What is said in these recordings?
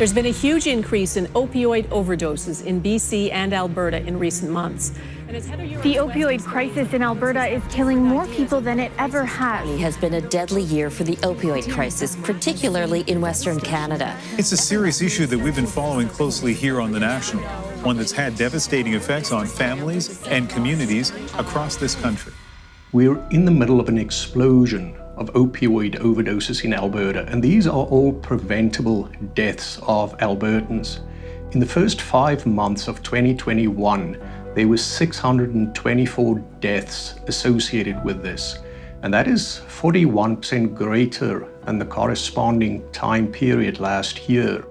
There's been a huge increase in opioid overdoses in BC and Alberta in recent months. The opioid crisis in Alberta is killing more people than it ever has. It has been a deadly year for the opioid crisis, particularly in Western Canada. It's a serious issue that we've been following closely here on The National, one that's had devastating effects on families and communities across this country. We're in the middle of an explosion of opioid overdoses in Alberta, and these are all preventable deaths of Albertans. In the first 5 months of 2021, there were 624 deaths associated with this, and that is 41% greater than the corresponding time period last year.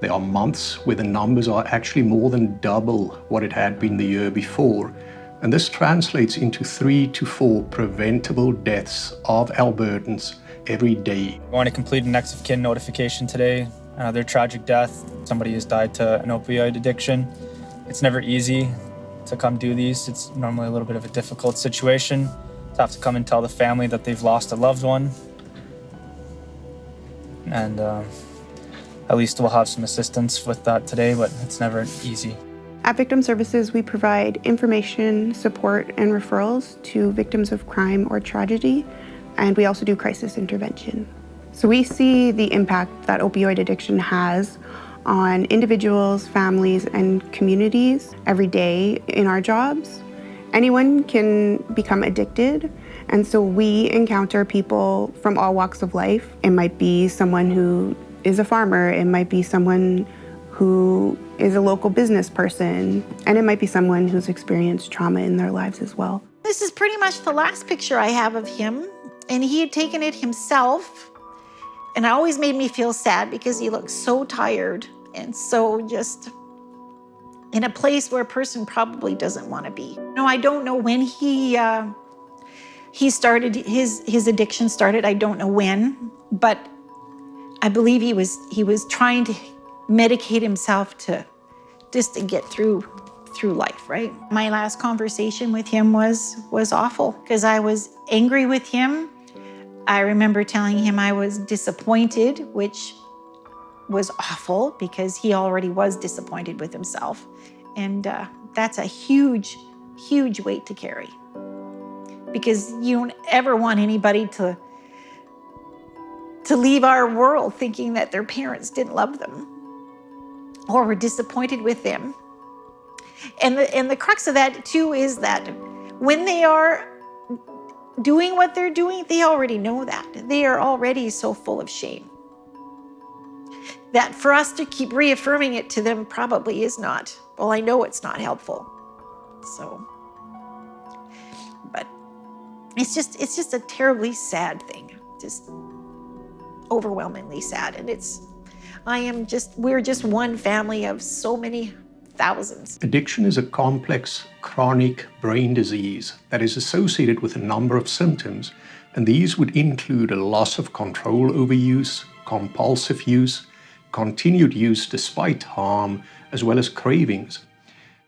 There are months where the numbers are actually more than double what it had been the year before, and this translates into 3 to 4 preventable deaths of Albertans every day. I want to complete a next of kin notification today. Another tragic death. Somebody has died to an opioid addiction. It's never easy to come do these. It's normally a little bit of a difficult situation to have to come and tell the family that they've lost a loved one. And at least we'll have some assistance with that today, but it's never easy. At Victim Services, we provide information, support, and referrals to victims of crime or tragedy, and we also do crisis intervention. So we see the impact that opioid addiction has on individuals, families, and communities every day in our jobs. Anyone can become addicted, and so we encounter people from all walks of life. It might be someone who is a farmer, it might be someone who is a local business person, and it might be someone who's experienced trauma in their lives as well. This is pretty much the last picture I have of him, and he had taken it himself, and it always made me feel sad because he looked so tired and so just in a place where a person probably doesn't want to be. No, I don't know when he started, his addiction started, I don't know when, but I believe he was trying to medicate himself to get through life, right? My last conversation with him was awful because I was angry with him. I remember telling him I was disappointed, which was awful because he already was disappointed with himself. And that's a huge, huge weight to carry because you don't ever want anybody to leave our world thinking that their parents didn't love them or were disappointed with them. And the crux of that too is that when they are doing what they're doing, they already know that. They are already so full of shame that for us to keep reaffirming it to them probably is not, well, I know it's not helpful. So, but it's just a terribly sad thing, just overwhelmingly sad. And we're just one family of so many thousands. Addiction is a complex, chronic brain disease that is associated with a number of symptoms, and these would include a loss of control over use, compulsive use, continued use despite harm, as well as cravings.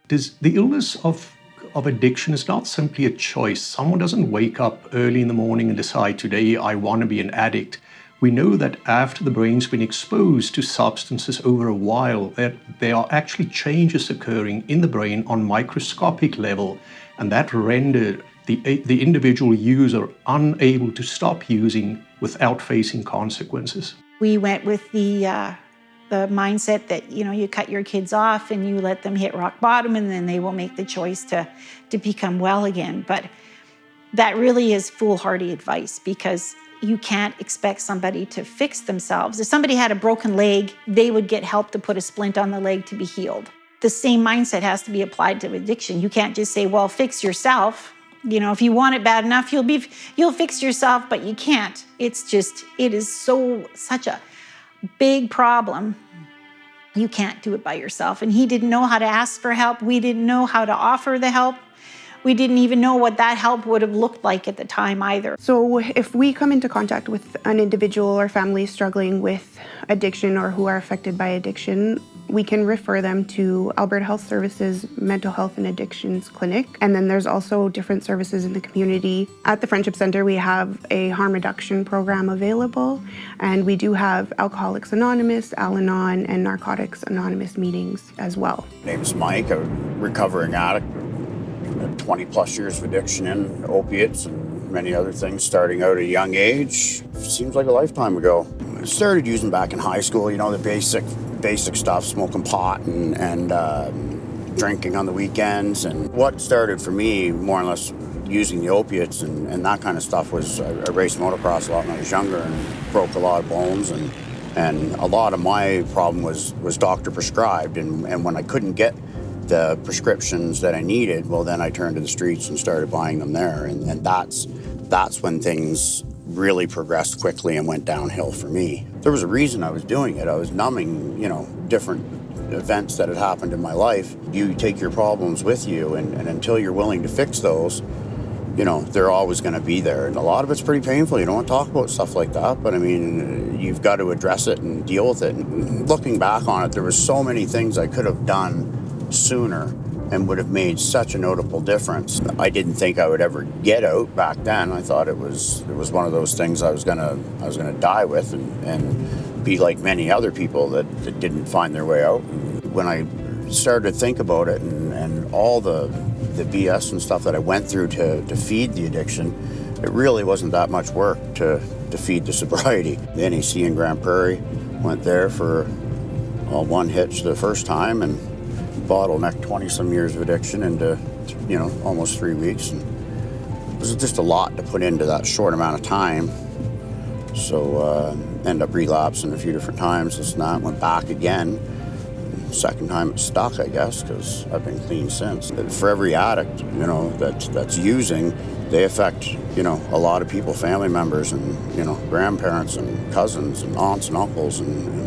The illness of addiction is not simply a choice. Someone doesn't wake up early in the morning and decide, today I want to be an addict. We know that after the brain's been exposed to substances over a while, that there are actually changes occurring in the brain on microscopic level, and that rendered the individual user unable to stop using without facing consequences. We went with the mindset that, you cut your kids off and you let them hit rock bottom and then they will make the choice to become well again. But that really is foolhardy advice because you can't expect somebody to fix themselves. If somebody had a broken leg, they would get help to put a splint on the leg to be healed. The same mindset has to be applied to addiction. You can't just say, well, fix yourself. If you want it bad enough, you'll fix yourself, but you can't. It is such a big problem. You can't do it by yourself. And he didn't know how to ask for help. We didn't know how to offer the help. We didn't even know what that help would have looked like at the time either. So if we come into contact with an individual or family struggling with addiction or who are affected by addiction, we can refer them to Alberta Health Services Mental Health and Addictions Clinic. And then there's also different services in the community. At the Friendship Centre, we have a harm reduction program available, and we do have Alcoholics Anonymous, Al-Anon, and Narcotics Anonymous meetings as well. My name's Mike, a recovering addict, 20 plus years of addiction in opiates and many other things, starting out at a young age. Seems like a lifetime ago. I started using back in high school, you know, the basic stuff, smoking pot and drinking on the weekends. And what started for me, more or less, using the opiates and that kind of stuff was I raced motocross a lot when I was younger and broke a lot of bones. And a lot of my problem was doctor prescribed. And when I couldn't get the prescriptions that I needed, well, then I turned to the streets and started buying them there. And that's when things really progressed quickly and went downhill for me. There was a reason I was doing it. I was numbing, you know, different events that had happened in my life. You take your problems with you, and until you're willing to fix those, you know, they're always going to be there. And a lot of it's pretty painful. You don't want to talk about stuff like that, but I mean, you've got to address it and deal with it. And looking back on it, there was so many things I could have done sooner and would have made such a notable difference. I didn't think I would ever get out back then. I thought it was one of those things I was gonna die with and be like many other people that didn't find their way out. When I started to think about it and all the BS and stuff that I went through to feed the addiction, it really wasn't that much work to feed the sobriety. The NAC in Grand Prairie, went there for one hitch the first time and bottlenecked 20-some years of addiction into, you know, almost 3 weeks. And it was just a lot to put into that short amount of time. So ended up relapsing a few different times, this and that, went back again. Second time it stuck, I guess, because I've been clean since. For every addict, you know, that's using, they affect, you know, a lot of people, family members and, you know, grandparents and cousins and aunts and uncles and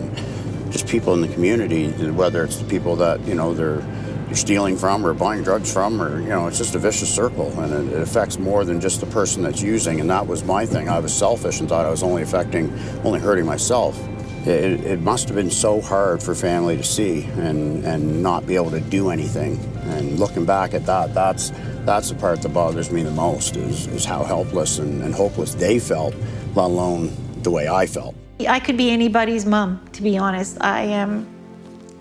just people in the community, whether it's the people that, you know, you're stealing from or buying drugs from, or, you know, it's just a vicious circle, and it affects more than just the person that's using. And that was my thing. I was selfish and thought I was only hurting myself. It must have been so hard for family to see and not be able to do anything. And looking back at that, that's the part that bothers me the most, is how helpless and hopeless they felt, let alone the way I felt. I could be anybody's mom, to be honest. I am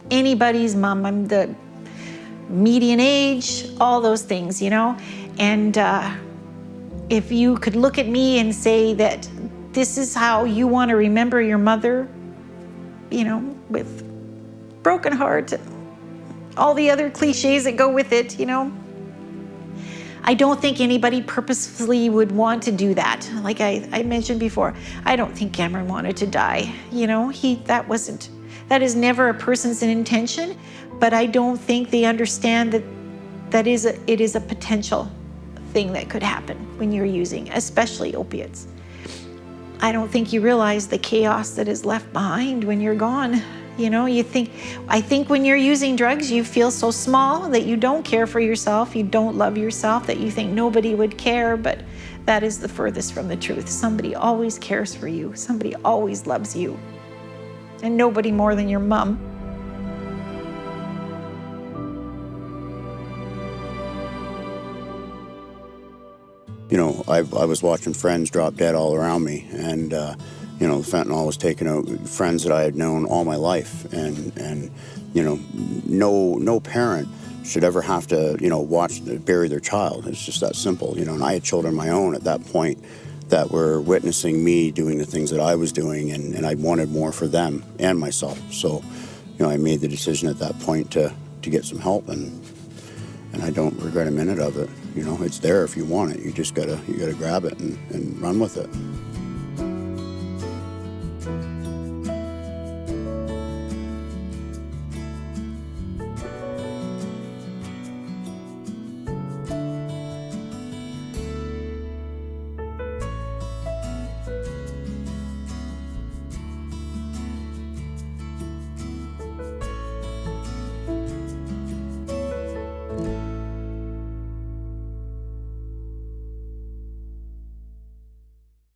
anybody's mom. I'm the median age, all those things, you know? And if you could look at me and say that this is how you want to remember your mother, you know, with broken heart, all the other cliches that go with it, you know, I don't think anybody purposefully would want to do that. Like I mentioned before, I don't think Cameron wanted to die. You know, that is never a person's intention, but I don't think they understand that it is a potential thing that could happen when you're using, especially opiates. I don't think you realize the chaos that is left behind when you're gone. You know, I think when you're using drugs, you feel so small that you don't care for yourself, you don't love yourself, that you think nobody would care, but that is the furthest from the truth. Somebody always cares for you. Somebody always loves you. And nobody more than your mom. You know, I was watching friends drop dead all around me, and you know, the fentanyl was taking out friends that I had known all my life, and you know, no parent should ever have to, you know, bury their child. It's just that simple, you know. And I had children of my own at that point that were witnessing me doing the things that I was doing, and I wanted more for them and myself. So, you know, I made the decision at that point to get some help, and I don't regret a minute of it. You know, it's there if you want it. You just gotta grab it and run with it.